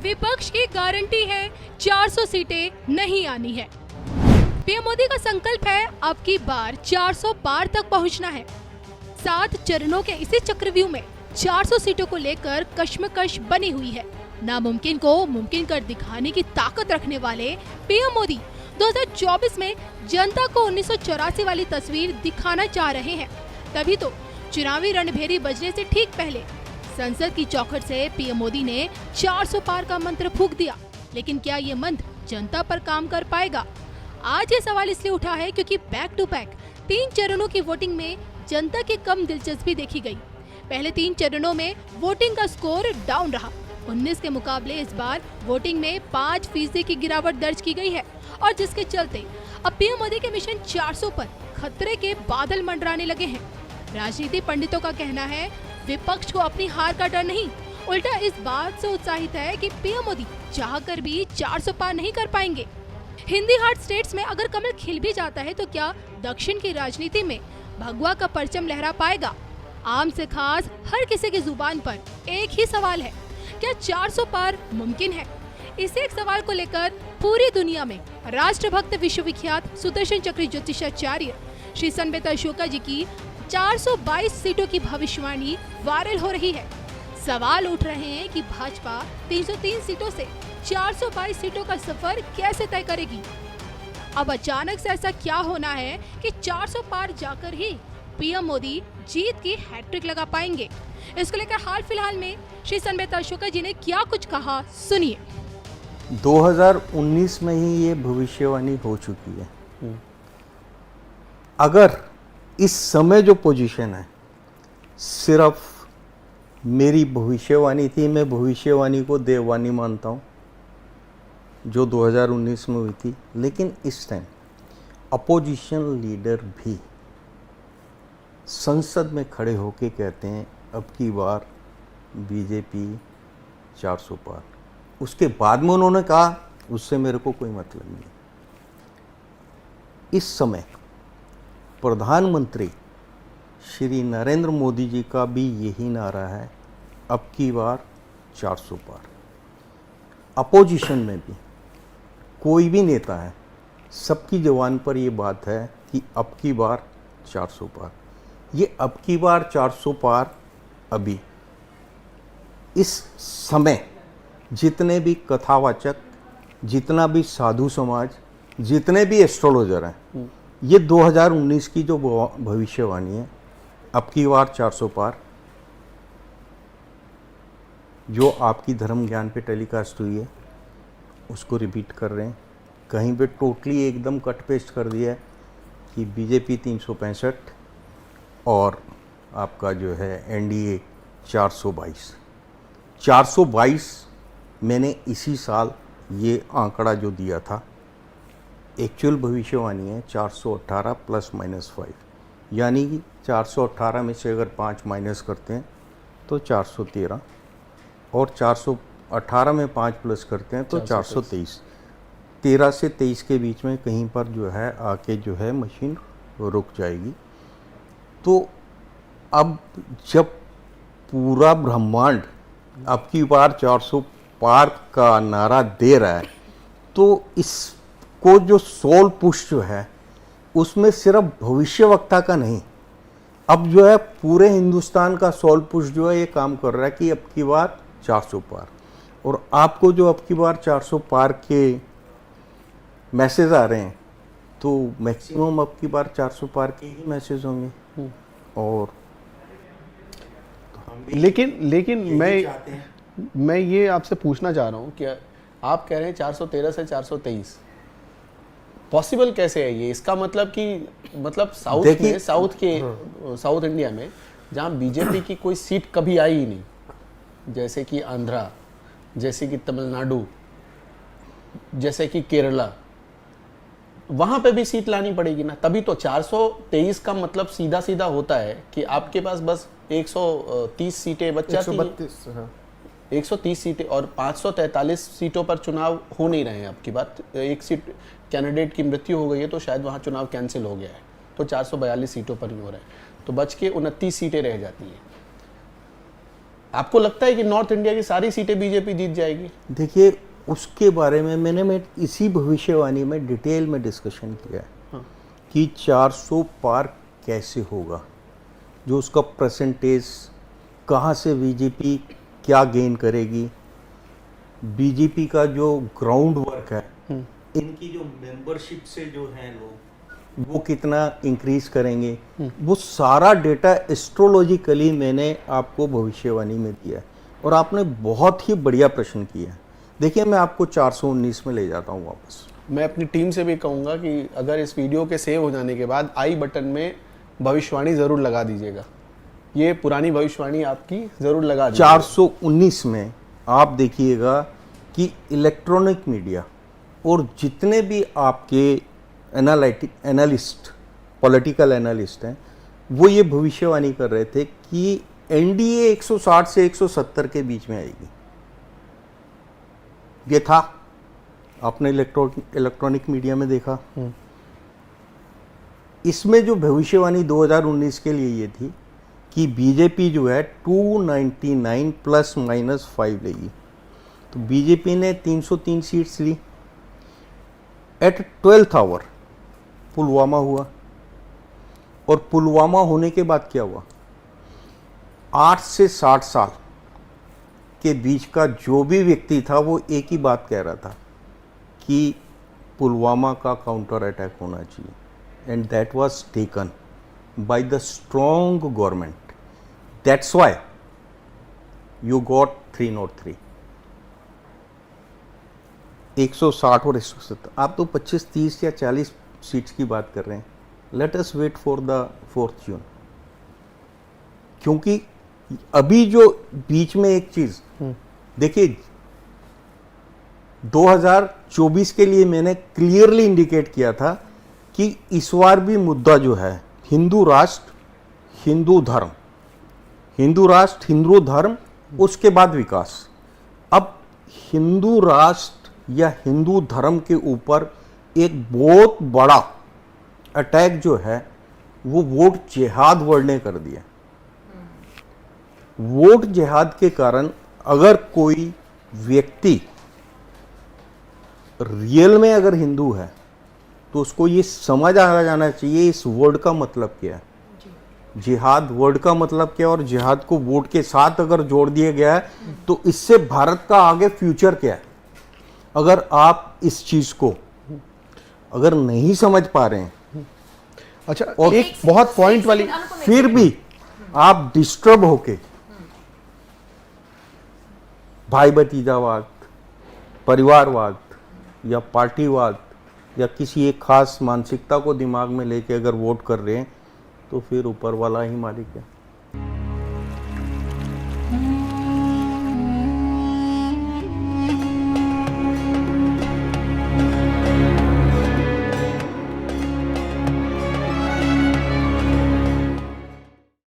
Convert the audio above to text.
विपक्ष की गारंटी है 400 सीटें नहीं आनी है। पीएम मोदी का संकल्प है अब की बार 400 पार तक पहुंचना है। 7 चरणों के इसी चक्रव्यूह में 400 सीटों को लेकर कश्मकश बनी हुई है। नामुमकिन को मुमकिन कर दिखाने की ताकत रखने वाले पीएम मोदी 2024 में जनता को 1984 वाली तस्वीर दिखाना चाह रहे हैं। तभी तो चुनावी रणभेरी बजने से ठीक पहले संसद की चौखट से पीएम मोदी ने 400 पार का मंत्र फूंक दिया। लेकिन क्या ये मंत्र जनता पर काम कर पाएगा? आज ये सवाल इसलिए उठा है क्योंकि बैक टू बैक 3 चरणों की वोटिंग में जनता की कम दिलचस्पी देखी गई। पहले 3 चरणों में वोटिंग का स्कोर डाउन रहा। 19 के मुकाबले इस बार वोटिंग में 5% की गिरावट दर्ज की गई है और जिसके चलते अब पीएम मोदी के मिशन 400 पर खतरे के बादल मंडराने लगे हैं। राजनीति पंडितों का कहना है विपक्ष को अपनी हार का डर नहीं, उल्टा इस बात से उत्साहित है कि पीएम मोदी चाहकर भी 400 पार नहीं कर पाएंगे। हिंदी हार्ट स्टेट्स में अगर कमल खिल भी जाता है तो क्या दक्षिण की राजनीति में भगवा का परचम लहरा पाएगा? आम से खास हर किसी की जुबान पर एक ही सवाल है, क्या 400 पार मुमकिन है? इसी एक सवाल को लेकर पूरी दुनिया में राष्ट्रभक्त विश्वविख्यात सुदर्शन चक्र ज्योतिषाचार्य श्री संबित अशोका जी की 422 सीटों की भविष्यवाणी वायरल हो रही है। सवाल उठ रहे हैं कि भाजपा 303 सीटों से 422 सीटों का सफर कैसे तय करेगी? अब अचानक से ऐसा क्या होना है कि 400 पार जाकर ही पीएम मोदी जीत की हैट्रिक लगा पाएंगे? इसको लेकर हाल फिलहाल में श्री संबित अशोका जी ने क्या कुछ कहा, सुनिए। 2019 में ही ये भविष्यवाणी हो चुकी है। अगर इस समय जो पोजीशन है सिर्फ मेरी भविष्यवाणी थी, मैं भविष्यवाणी को देववाणी मानता हूँ जो 2019 में हुई थी, लेकिन इस टाइम अपोजिशन लीडर भी संसद में खड़े होके कहते हैं अब की बार बीजेपी 400 पार। उसके बाद में उन्होंने कहा उससे मेरे को कोई मतलब नहीं। इस समय प्रधानमंत्री श्री नरेंद्र मोदी जी का भी यही नारा है अब की बार 400 पार। अपोजिशन में भी कोई भी नेता है, सबकी जबान पर ये बात है कि अब की बार 400 पार। ये अब की बार 400 पार अभी इस समय जितने भी कथावाचक, जितना भी साधु समाज, जितने भी एस्ट्रोलॉजर हैं, ये 2019 की जो भविष्यवाणी है अब की बार 400 पार जो आपकी धर्म ज्ञान पे टेलीकास्ट हुई है उसको रिपीट कर रहे हैं। कहीं पे टोटली एकदम कट पेस्ट कर दिया है कि बीजेपी 365 और आपका जो है एनडीए 422 मैंने इसी साल ये आंकड़ा जो दिया था, एक्चुअल भविष्यवाणी है 418 प्लस माइनस 5, यानी कि 418 में से अगर 5 माइनस करते हैं तो 413 और 418 में 5 प्लस करते हैं तो 423। 13 से 23 के बीच में कहीं पर जो है आके जो है मशीन रुक जाएगी। तो अब जब पूरा ब्रह्मांड अब की बार 400 पार का नारा दे रहा है तो इसको जो सोल पुश जो है उसमें सिर्फ भविष्यवक्ता का नहीं, अब जो है पूरे हिंदुस्तान का सोल पुश जो है ये काम कर रहा है कि अब की बार 400 पार। और आपको जो अब की बार 400 पार के मैसेज आ रहे हैं तो मैक्सिमम अब की बार 400 पार के ही मैसेज होंगे। और तो लेकिन मैं ये आपसे पूछना चाह रहा हूँ कि आप कह रहे हैं 413 से 423 पॉसिबल कैसे है ये? इसका मतलब कि साउथ इंडिया में जहाँ बीजेपी की कोई सीट कभी आई ही नहीं, जैसे कि आंध्रा, जैसे कि तमिलनाडु, जैसे कि केरला, वहां पे भी सीट लानी पड़ेगी ना। तभी तो 423 का मतलब सीधा सीधा होता है कि आपके पास बस 130 सीटें बच जाती हैं। 130 सीटें और 543 सीटों पर चुनाव हो नहीं रहे हैं। आपकी बात, एक सीट कैंडिडेट की मृत्यु हो गई है तो शायद वहाँ चुनाव कैंसिल हो गया है, तो 442 सीटों पर ही हो रहा है, तो बच के 29 सीटें रह जाती हैं। आपको लगता है कि नॉर्थ इंडिया की सारी सीटें बीजेपी जीत जाएगी? देखिए, उसके बारे में मैं इसी भविष्यवाणी में डिटेल में डिस्कशन किया है कि 400 पार कैसे होगा, जो उसका परसेंटेज, कहाँ से बीजेपी क्या गेन करेगी, बीजेपी का जो ग्राउंड वर्क है, इनकी जो मेंबरशिप से जो हैं लोग, वो कितना इंक्रीज करेंगे, वो सारा डेटा एस्ट्रोलॉजिकली मैंने आपको भविष्यवाणी में दिया है। और आपने बहुत ही बढ़िया प्रश्न किया है। देखिए, मैं आपको 419 में ले जाता हूँ वापस। मैं अपनी टीम से भी कहूंगा कि अगर इस वीडियो के सेव हो जाने के बाद आई बटन में भविष्यवाणी जरूर लगा दीजिएगा। ये पुरानी भविष्यवाणी आपकी जरूर लगा दीजिएगा। 419 में आप देखिएगा कि इलेक्ट्रॉनिक मीडिया और जितने भी आपके एनालिस्ट, पॉलिटिकल एनालिस्ट हैं, वो ये भविष्यवाणी कर रहे थे कि एनडीए 160 से 170 के बीच में आएगी। ये था, आपने इलेक्ट्रॉनिक मीडिया में देखा। इसमें जो भविष्यवाणी 2019 के लिए ये थी कि बीजेपी जो है 299 प्लस माइनस 5 लेगी। तो बीजेपी ने 303 सीट्स ली। एट 12th आवर पुलवामा हुआ, और पुलवामा होने के बाद क्या हुआ, 8 से 60 साल के बीच का जो भी व्यक्ति था वो एक ही बात कह रहा था कि पुलवामा का काउंटर अटैक होना चाहिए, and that was taken by the strong government. That's why you got 303, 160 और 170। आप तो 25, 30 या 40 सीट्स की बात कर रहे हैं। Let us wait for the 4th June, क्योंकि अभी जो बीच में एक चीज देखिए, 2024 के लिए मैंने क्लियरली इंडिकेट किया था कि इस बार भी मुद्दा जो है हिंदू राष्ट्र, हिंदू धर्म, हिंदू राष्ट्र, हिंदू धर्म, उसके बाद विकास। अब हिंदू राष्ट्र या हिंदू धर्म के ऊपर एक बहुत बड़ा अटैक जो है वो वोट जिहाद वर्ड ने कर दिया। वोट जिहाद के कारण अगर कोई व्यक्ति रियल में अगर हिंदू है तो उसको ये समझ आ जाना चाहिए इस वर्ड का मतलब क्या है, जिहाद वर्ड का मतलब क्या है, और जिहाद को वोट के साथ अगर जोड़ दिया गया है तो इससे भारत का आगे फ्यूचर क्या है। अगर आप इस चीज को अगर नहीं समझ पा रहे हैं, अच्छा, और एक बहुत पॉइंट वाली, फिर भी आप डिस्टर्ब होके भाई भतीजावाद, परिवारवाद या पार्टीवाद या किसी एक खास मानसिकता को दिमाग में लेके अगर वोट कर रहे हैं, तो फिर ऊपर वाला ही मालिक है।